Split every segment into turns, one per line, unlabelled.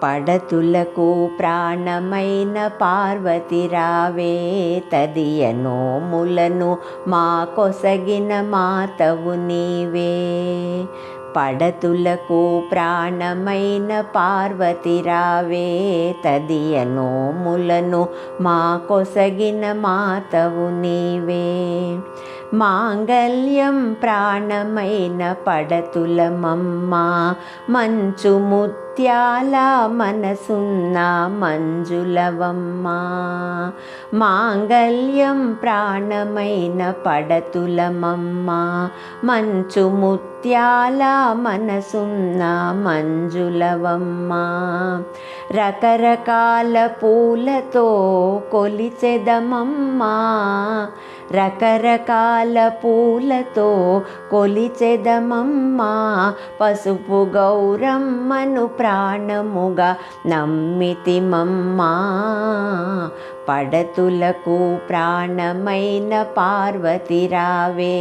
పడతులకు ప్రాణమైన పార్వతి రావే, తదియ నోములను మా కొసగిన మాతవు నీవే. పడతులకు ప్రాణమైన పార్వతి రావే, తదియ నోములను మా కొసగిన మాతవు నీవే. మాంగళ్యం ప్రాణమైన పడతులమమ్మ, మంచు ముత్యాల మనసున్న మంజులవమ్మ. మాంగళ్యం ప్రాణమైన పడతులమమ్మ, మంచు ముత్యాల మనసున్న మంజులవమ్మ. రకరకాల పూలతో కొలిచెదమమ్మ, రకరకాల పూలతో కొలిచెదమమ్మ. పసుపు గౌరమ్మను ప్రాణముగా నమ్మితిమమ్మ. పడతులకు ప్రాణమైన పార్వతి రావే,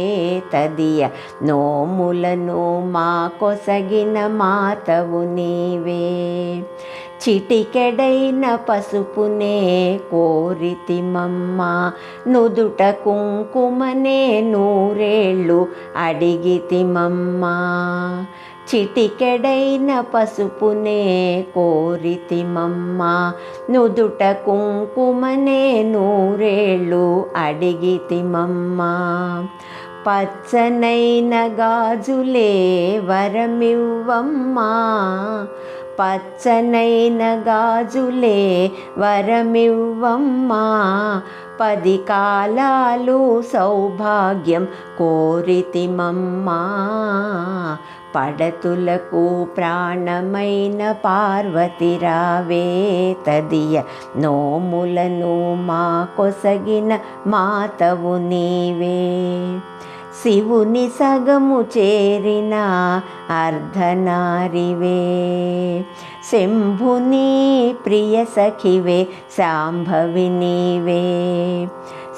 తదియ నోములను మా కొసగిన మాతవు నీవే. చిటికెడైన పసుపునే కోరితిమమ్మ, నుదుట కుంకుమనే నూరేళ్ళు అడిగితిమమ్మ. చిటికెడైన పసుపునే కోరితిమమ్మ, నుదుట కుంకుమనే నూరేళ్ళు అడిగితిమమ్మ. పచ్చనైన గాజులే వరమివ్వమ్మ, పచ్చనైన గాజులే వరమివ్వమ్మ. 10 కాలాలు సౌభాగ్యం కోరితిమమ్మ. పడతులకు ప్రాణమైన పార్వతి రావే, తదియ నోములను మా కొసగిన మాతవు నీవే. శివుని సగము చేరిన అర్ధనారివే, శంభుని ప్రియ సఖివే శాంభవి నీవే.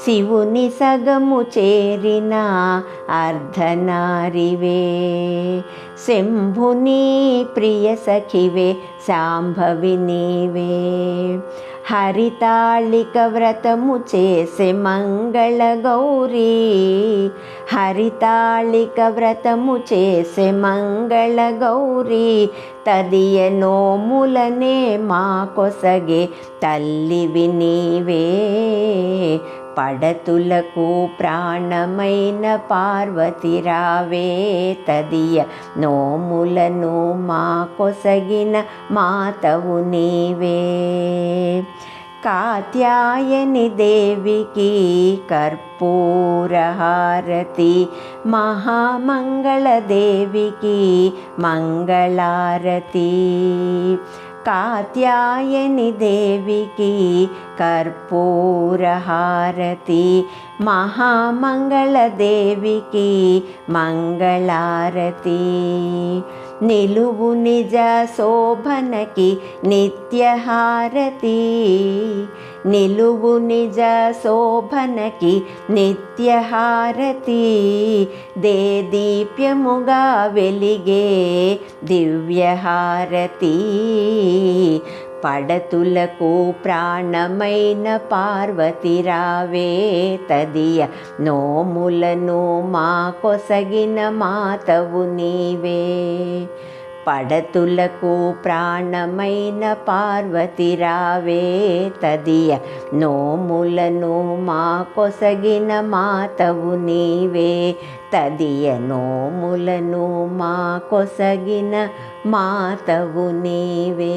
శివుని సగము చేరిన అర్ధనారివే, శంభుని ప్రియ సఖివే శాంభవి నీవే. హరితాళిక వ్రతము చేసే మంగళ గౌరీ, హరితాళిక వ్రతము చేసే మంగళ గౌరీ. తదియ నోములనే మా కొసగే తల్లివి నీవే. పడతులకు ప్రాణమైన పార్వతి రావే, తదియ నోములను మా కొసగిన మాతవు నీవే. కాత్యాయని దేవికి కర్పూర హారతి, మహామంగళ దేవికి మంగళారతి. కాత్యాయని దేవికి కర్పూర హారతి, మహామంగళ దేవికి మంగళారతి. నిలువు నిజ శోభనకి నిత్యహారతి, నిలువు నిజ శోభనకి నిత్యహారతి. దేదీప్యముగా వెలిగే దివ్యహారతి. పడతులకు ప్రాణమైన పార్వతి రావే, తదియ నోములను మా కొసగిన మాతవు నీవే. పడతులకు ప్రాణమైన పార్వతి రావే, తదియ నోములను మా కొసగిన మాతవు నీవే. తదియ నోములను మా కొసగిన మాతవు నీవే.